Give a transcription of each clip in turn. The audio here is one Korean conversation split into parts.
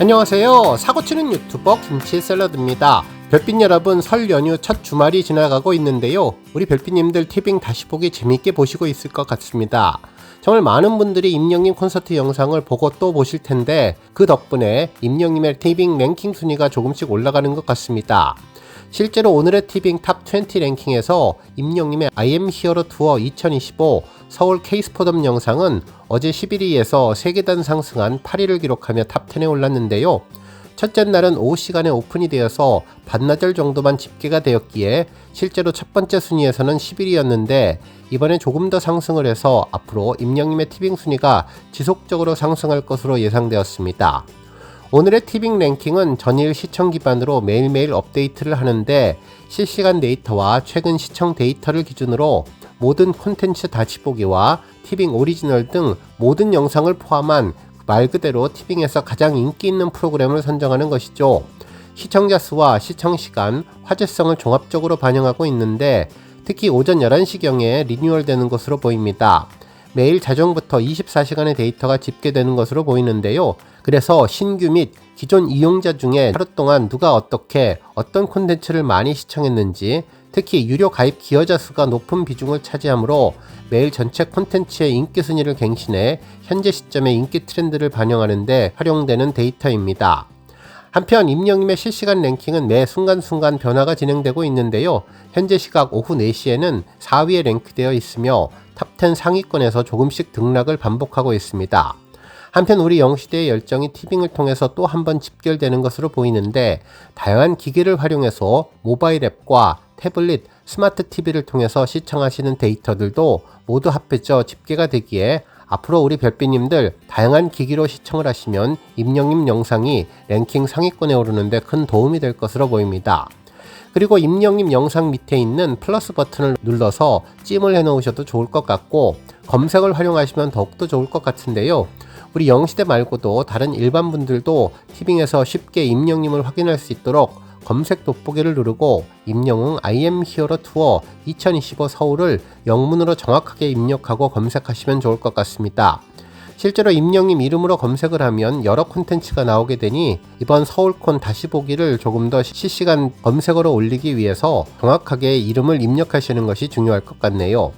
안녕하세요. 사고치는 유튜버 김치샐러드입니다. 별빛 여러분, 설 연휴 첫 주말이 지나가고 있는데요. 우리 별빛님들 티빙 다시 보기 재밌게 보시고 있을 것 같습니다. 정말 많은 분들이 임영님 콘서트 영상을 보고 또 보실 텐데 그 덕분에 임영님의 티빙 랭킹 순위가 조금씩 올라가는 것 같습니다. 실제로 오늘의 티빙 탑20 랭킹에서 임영님의 I am hero 투어 2025 서울 K스포덤 영상은 어제 11위에서 3계단 상승한 8위를 기록하며 탑10에 올랐는데요. 첫째 날은 오후 시간에 오픈이 되어서 반나절 정도만 집계가 되었기에 실제로 첫 번째 순위에서는 11위였는데 이번에 조금 더 상승을 해서 앞으로 임영님의 티빙 순위가 지속적으로 상승할 것으로 예상되었습니다. 오늘의 티빙 랭킹은 전일 시청 기반으로 매일매일 업데이트를 하는데 실시간 데이터와 최근 시청 데이터를 기준으로 모든 콘텐츠 다시 보기와 티빙 오리지널 등 모든 영상을 포함한 말 그대로 티빙에서 가장 인기 있는 프로그램을 선정하는 것이죠. 시청자 수와 시청 시간, 화제성을 종합적으로 반영하고 있는데 특히 오전 11시경에 리뉴얼되는 것으로 보입니다. 매일 자정부터 24시간의 데이터가 집계되는 것으로 보이는데요. 그래서 신규 및 기존 이용자 중에 하루 동안 누가 어떻게 어떤 콘텐츠를 많이 시청했는지 특히 유료 가입 기여자 수가 높은 비중을 차지하므로 매일 전체 콘텐츠의 인기 순위를 갱신해 현재 시점의 인기 트렌드를 반영하는 데 활용되는 데이터입니다. 한편 임영님의 실시간 랭킹은 매 순간순간 변화가 진행되고 있는데요. 현재 시각 오후 4시에는 4위에 랭크되어 있으며 탑10 상위권에서 조금씩 등락을 반복하고 있습니다. 한편 우리 영시대의 열정이 티빙을 통해서 또 한 번 집결되는 것으로 보이는데 다양한 기기를 활용해서 모바일 앱과 태블릿, 스마트 TV를 통해서 시청하시는 데이터들도 모두 합해져 집계가 되기에 앞으로 우리 별빛님들 다양한 기기로 시청을 하시면 임영님 영상이 랭킹 상위권에 오르는데 큰 도움이 될 것으로 보입니다. 그리고 임영님 영상 밑에 있는 플러스 버튼을 눌러서 찜을 해놓으셔도 좋을 것 같고 검색을 활용하시면 더욱더 좋을 것 같은데요. 우리 영시대 말고도 다른 일반 분들도 티빙에서 쉽게 임영님을 확인할 수 있도록 검색 돋보기를 누르고 임영웅 I am hero 투어 2025 서울을 영문으로 정확하게 입력하고 검색하시면 좋을 것 같습니다. 실제로 임영님 이름으로 검색을 하면 여러 콘텐츠가 나오게 되니 이번 서울콘 다시 보기를 조금 더 실시간 검색어로 올리기 위해서 정확하게 이름을 입력하시는 것이 중요할 것 같네요.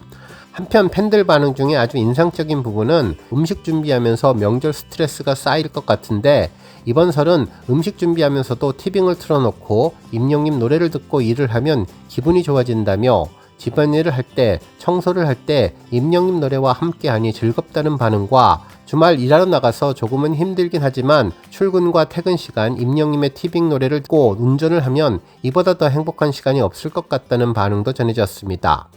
한편 팬들 반응 중에 아주 인상적인 부분은 음식 준비하면서 명절 스트레스가 쌓일 것 같은데 이번 설은 음식 준비하면서도 티빙을 틀어놓고 임영님 노래를 듣고 일을 하면 기분이 좋아진다며 집안일을 할 때, 청소를 할 때 임영님 노래와 함께하니 즐겁다는 반응과 주말 일하러 나가서 조금은 힘들긴 하지만 출근과 퇴근 시간 임영님의 티빙 노래를 듣고 운전을 하면 이보다 더 행복한 시간이 없을 것 같다는 반응도 전해졌습니다.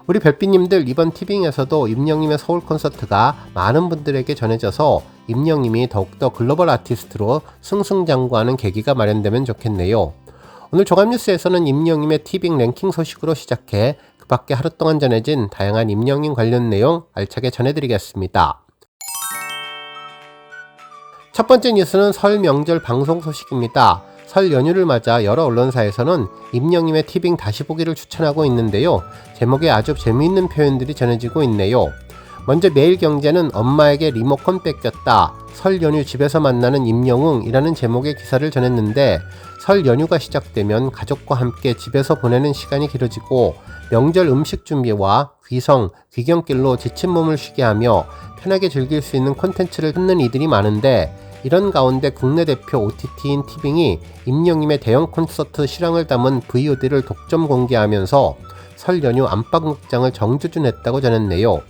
우리 별빛님들 이번 티빙에서도 임영님의 서울 콘서트가 많은 분들에게 전해져서 임영님이 더욱더 글로벌 아티스트로 승승장구하는 계기가 마련되면 좋겠네요. 오늘 종합뉴스에서는 임영님의 티빙 랭킹 소식으로 시작해 그 밖에 하루 동안 전해진 다양한 임영님 관련 내용 알차게 전해드리겠습니다. 첫 번째 뉴스는 설 명절 방송 소식입니다. 설 연휴를 맞아 여러 언론사에서는 임영님의 티빙 다시 보기를 추천하고 있는데요. 제목에 아주 재미있는 표현들이 전해지고 있네요. 먼저 매일경제는 엄마에게 리모컨 뺏겼다. 설 연휴 집에서 만나는 임영웅이라는 제목의 기사를 전했는데 설 연휴가 시작되면 가족과 함께 집에서 보내는 시간이 길어지고 명절 음식 준비와 귀성, 귀경길로 지친 몸을 쉬게 하며 편하게 즐길 수 있는 콘텐츠를 찾는 이들이 많은데 이런 가운데 국내 대표 OTT인 티빙이 임영님의 대형 콘서트 실황을 담은 VOD를 독점 공개하면서 설 연휴 안방극장을 정주준했다고 전했네요.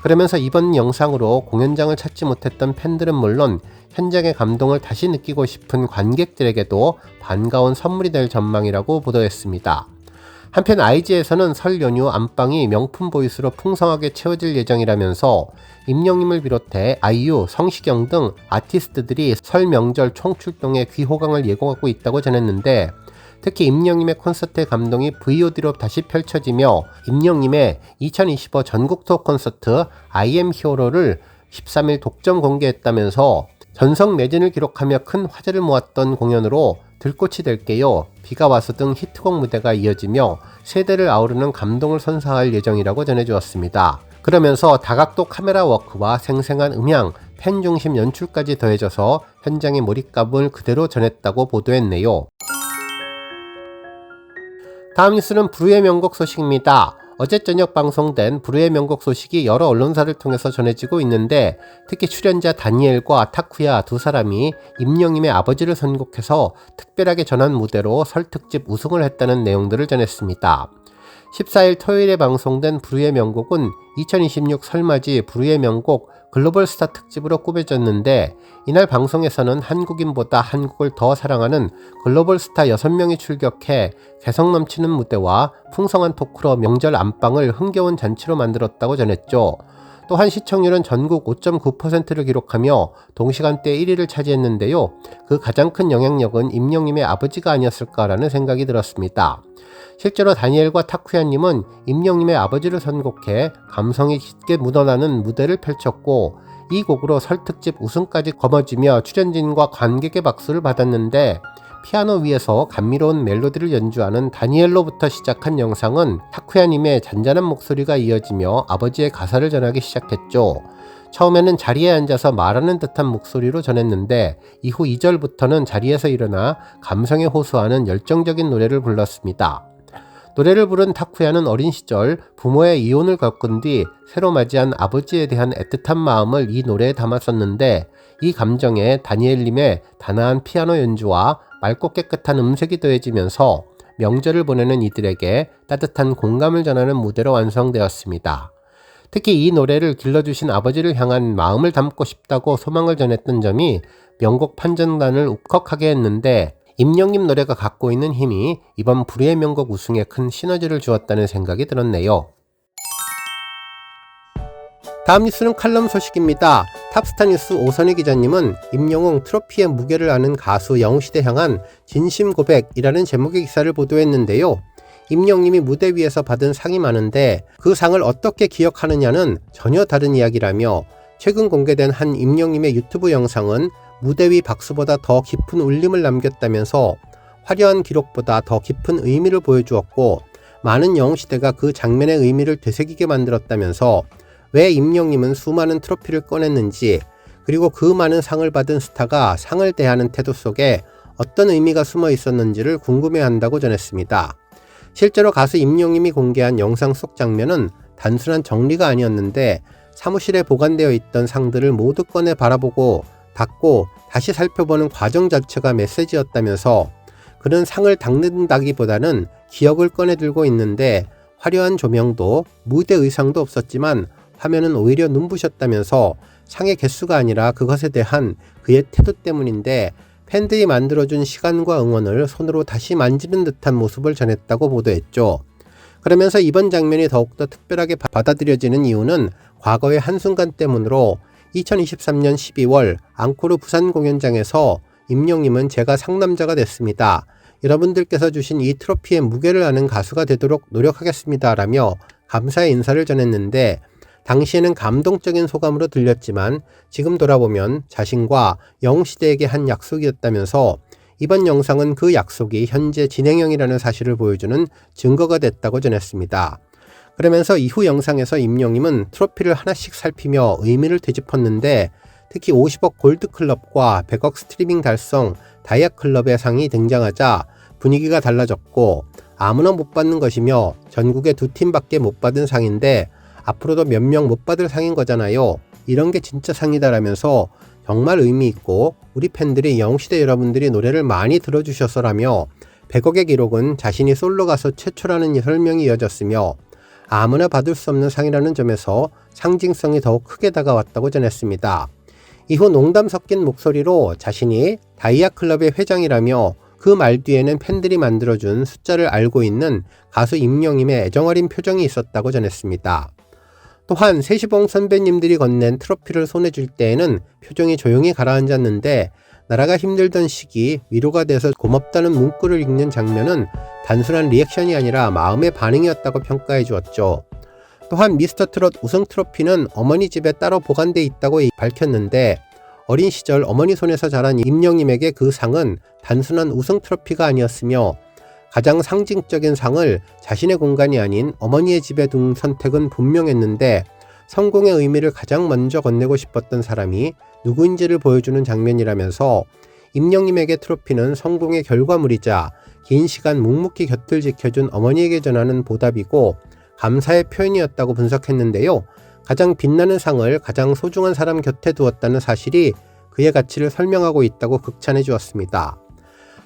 그러면서 이번 영상으로 공연장을 찾지 못했던 팬들은 물론 현장의 감동을 다시 느끼고 싶은 관객들에게도 반가운 선물이 될 전망이라고 보도했습니다. 한편 IG에서는 설 연휴 안방이 명품 보이스로 풍성하게 채워질 예정이라면서 임영님을 비롯해 아이유, 성시경 등 아티스트들이 설 명절 총출동에 귀호강을 예고하고 있다고 전했는데 특히 임영님의 콘서트의 감동이 VOD로 다시 펼쳐지며 임영님의 2025 전국 투어 콘서트 I am hero를 13일 독점 공개했다면서 전성 매진을 기록하며 큰 화제를 모았던 공연으로 들꽃이 될게요, 비가 와서 등 히트곡 무대가 이어지며 세대를 아우르는 감동을 선사할 예정이라고 전해주었습니다. 그러면서 다각도 카메라 워크와 생생한 음향, 팬 중심 연출까지 더해져서 현장의 몰입감을 그대로 전했다고 보도했네요. 다음 뉴스는 불후의 명곡 소식입니다. 어제 저녁 방송된 불후의 명곡 소식이 여러 언론사를 통해서 전해지고 있는데, 특히 출연자 다니엘과 타쿠야 두 사람이 임영임의 아버지를 선곡해서 특별하게 전한 무대로 설 특집 우승을 했다는 내용들을 전했습니다. 14일 토요일에 방송된 불후의 명곡은 2026 설맞이 불후의 명곡 글로벌 스타 특집으로 꾸며졌는데, 이날 방송에서는 한국인보다 한국을 더 사랑하는 글로벌 스타 6명이 출격해 개성 넘치는 무대와 풍성한 토크로 명절 안방을 흥겨운 잔치로 만들었다고 전했죠. 또한 시청률은 전국 5.9%를 기록하며 동시간대 1위를 차지했는데요. 그 가장 큰 영향력은 임영임의 아버지가 아니었을까라는 생각이 들었습니다. 실제로 다니엘과 타쿠야님은 임영임의 아버지를 선곡해 감성이 짙게 묻어나는 무대를 펼쳤고, 이 곡으로 설 특집 우승까지 거머쥐며 출연진과 관객의 박수를 받았는데, 피아노 위에서 감미로운 멜로디를 연주하는 다니엘로부터 시작한 영상은 타쿠야님의 잔잔한 목소리가 이어지며 아버지의 가사를 전하기 시작했죠. 처음에는 자리에 앉아서 말하는 듯한 목소리로 전했는데, 이후 2절부터는 자리에서 일어나 감성에 호소하는 열정적인 노래를 불렀습니다. 노래를 부른 타쿠야는 어린 시절 부모의 이혼을 겪은 뒤 새로 맞이한 아버지에 대한 애틋한 마음을 이 노래에 담았었는데, 이 감정에 다니엘님의 단아한 피아노 연주와 맑고 깨끗한 음색이 더해지면서 명절을 보내는 이들에게 따뜻한 공감을 전하는 무대로 완성되었습니다. 특히 이 노래를 길러주신 아버지를 향한 마음을 담고 싶다고 소망을 전했던 점이 명곡 판정단을 울컥하게 했는데, 임영임 노래가 갖고 있는 힘이 이번 불후의 명곡 우승에 큰 시너지를 주었다는 생각이 들었네요. 다음 뉴스는 칼럼 소식입니다. 탑스타뉴스 오선희 기자님은 임영웅 트로피의 무게를 아는 가수 영웅시대 향한 진심 고백이라는 제목의 기사를 보도했는데요. 임영님이 무대 위에서 받은 상이 많은데 그 상을 어떻게 기억하느냐는 전혀 다른 이야기라며, 최근 공개된 한 임영님의 유튜브 영상은 무대 위 박수보다 더 깊은 울림을 남겼다면서 화려한 기록보다 더 깊은 의미를 보여주었고, 많은 영웅시대가 그 장면의 의미를 되새기게 만들었다면서 왜 임영님은 수많은 트로피를 꺼냈는지, 그리고 그 많은 상을 받은 스타가 상을 대하는 태도 속에 어떤 의미가 숨어 있었는지를 궁금해한다고 전했습니다. 실제로 가수 임영님이 공개한 영상 속 장면은 단순한 정리가 아니었는데, 사무실에 보관되어 있던 상들을 모두 꺼내 바라보고 닫고 다시 살펴보는 과정 자체가 메시지였다면서, 그는 상을 닦는다기보다는 기억을 꺼내 들고 있는데 화려한 조명도 무대 의상도 없었지만 화면은 오히려 눈부셨다면서, 상의 개수가 아니라 그것에 대한 그의 태도 때문인데 팬들이 만들어준 시간과 응원을 손으로 다시 만지는 듯한 모습을 전했다고 보도했죠. 그러면서 이번 장면이 더욱더 특별하게 받아들여지는 이유는 과거의 한순간 때문으로 2023년 12월 앙코르 부산 공연장에서 임영님은 제가 상남자가 됐습니다. 여러분들께서 주신 이 트로피의 무게를 아는 가수가 되도록 노력하겠습니다. 라며 감사의 인사를 전했는데, 당시에는 감동적인 소감으로 들렸지만 지금 돌아보면 자신과 영웅시대에게 한 약속이었다면서, 이번 영상은 그 약속이 현재 진행형이라는 사실을 보여주는 증거가 됐다고 전했습니다. 그러면서 이후 영상에서 임영님은 트로피를 하나씩 살피며 의미를 되짚었는데, 특히 50억 골드클럽과 100억 스트리밍 달성 다이아클럽의 상이 등장하자 분위기가 달라졌고, 아무나 못 받는 것이며 전국에 2팀밖에 못 받은 상인데 앞으로도 몇 명 못 받을 상인 거잖아요. 이런 게 진짜 상이다라면서 정말 의미 있고 우리 팬들이 영웅시대 여러분들이 노래를 많이 들어주셔서라며 100억의 기록은 자신이 솔로 가수 최초라는 설명이 이어졌으며, 아무나 받을 수 없는 상이라는 점에서 상징성이 더욱 크게 다가왔다고 전했습니다. 이후 농담 섞인 목소리로 자신이 다이아클럽의 회장이라며 그 말 뒤에는 팬들이 만들어준 숫자를 알고 있는 가수 임영임의 애정어린 표정이 있었다고 전했습니다. 또한 세시봉 선배님들이 건넨 트로피를 손에 줄 때에는 표정이 조용히 가라앉았는데, 나라가 힘들던 시기 위로가 돼서 고맙다는 문구를 읽는 장면은 단순한 리액션이 아니라 마음의 반응이었다고 평가해 주었죠. 또한 미스터트롯 우승 트로피는 어머니 집에 따로 보관돼 있다고 밝혔는데, 어린 시절 어머니 손에서 자란 임영님에게 그 상은 단순한 우승 트로피가 아니었으며, 가장 상징적인 상을 자신의 공간이 아닌 어머니의 집에 둔 선택은 분명했는데, 성공의 의미를 가장 먼저 건네고 싶었던 사람이 누구인지를 보여주는 장면이라면서 임영님에게 트로피는 성공의 결과물이자 긴 시간 묵묵히 곁을 지켜준 어머니에게 전하는 보답이고 감사의 표현이었다고 분석했는데요. 가장 빛나는 상을 가장 소중한 사람 곁에 두었다는 사실이 그의 가치를 설명하고 있다고 극찬해 주었습니다.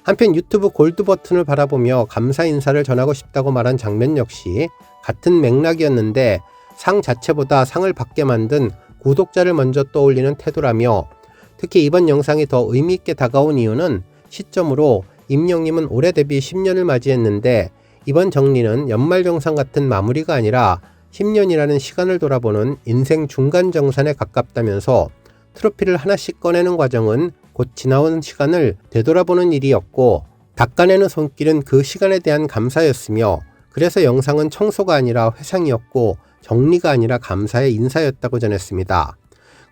한편 유튜브 골드 버튼을 바라보며 감사 인사를 전하고 싶다고 말한 장면 역시 같은 맥락이었는데 상 자체보다 상을 받게 만든 구독자를 먼저 떠올리는 태도라며 특히 이번 영상이 더 의미있게 다가온 이유는 시점으로 임영님은 올해 데뷔 10년을 맞이했는데 이번 정리는 연말정산 같은 마무리가 아니라 10년이라는 시간을 돌아보는 인생 중간정산에 가깝다면서 트로피를 하나씩 꺼내는 과정은 곧 지나온 시간을 되돌아보는 일이었고 닦아내는 손길은 그 시간에 대한 감사였으며 그래서 영상은 청소가 아니라 회상이었고 정리가 아니라 감사의 인사였다고 전했습니다.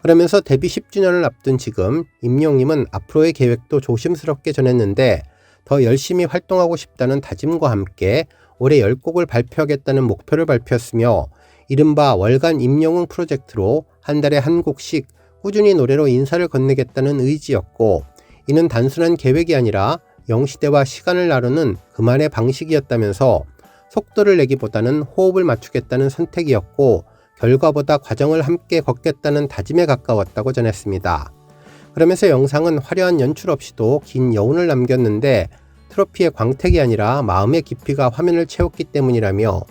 그러면서 데뷔 10주년을 앞둔 지금 임영님은 앞으로의 계획도 조심스럽게 전했는데 더 열심히 활동하고 싶다는 다짐과 함께 올해 10곡을 발표하겠다는 목표를 발표했으며 이른바 월간 임영웅 프로젝트로 한 달에 한 곡씩 꾸준히 노래로 인사를 건네겠다는 의지였고 이는 단순한 계획이 아니라 영시대와 시간을 나누는 그만의 방식이었다면서 속도를 내기보다는 호흡을 맞추겠다는 선택이었고 결과보다 과정을 함께 걷겠다는 다짐에 가까웠다고 전했습니다. 그러면서 영상은 화려한 연출 없이도 긴 여운을 남겼는데 트로피의 광택이 아니라 마음의 깊이가 화면을 채웠기 때문이라며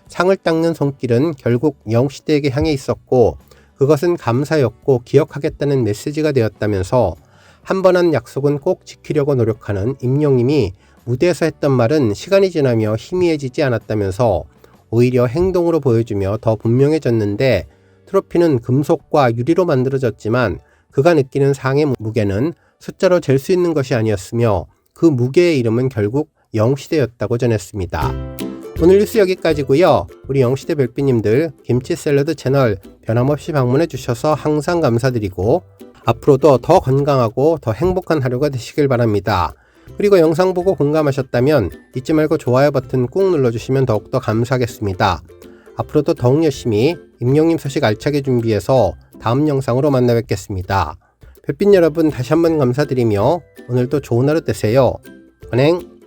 상을 닦는 손길은 결국 영시대에게 향해 있었고 그것은 감사였고 기억하겠다는 메시지가 되었다면서 한 번 한 약속은 꼭 지키려고 노력하는 임영님이 무대에서 했던 말은 시간이 지나며 희미해지지 않았다면서 오히려 행동으로 보여주며 더 분명해졌는데 트로피는 금속과 유리로 만들어졌지만 그가 느끼는 상의 무게는 숫자로 잴 수 있는 것이 아니었으며 그 무게의 이름은 결국 영시대였다고 전했습니다. 오늘 뉴스 여기까지고요. 우리 영시대 별빛님들 김치 샐러드 채널 변함없이 방문해 주셔서 항상 감사드리고 앞으로도 더 건강하고 더 행복한 하루가 되시길 바랍니다. 그리고 영상 보고 공감하셨다면 잊지 말고 좋아요 버튼 꾹 눌러주시면 더욱더 감사하겠습니다. 앞으로도 더욱 열심히 임영님 소식 알차게 준비해서 다음 영상으로 만나 뵙겠습니다. 별빛 여러분 다시 한번 감사드리며 오늘도 좋은 하루 되세요. 은행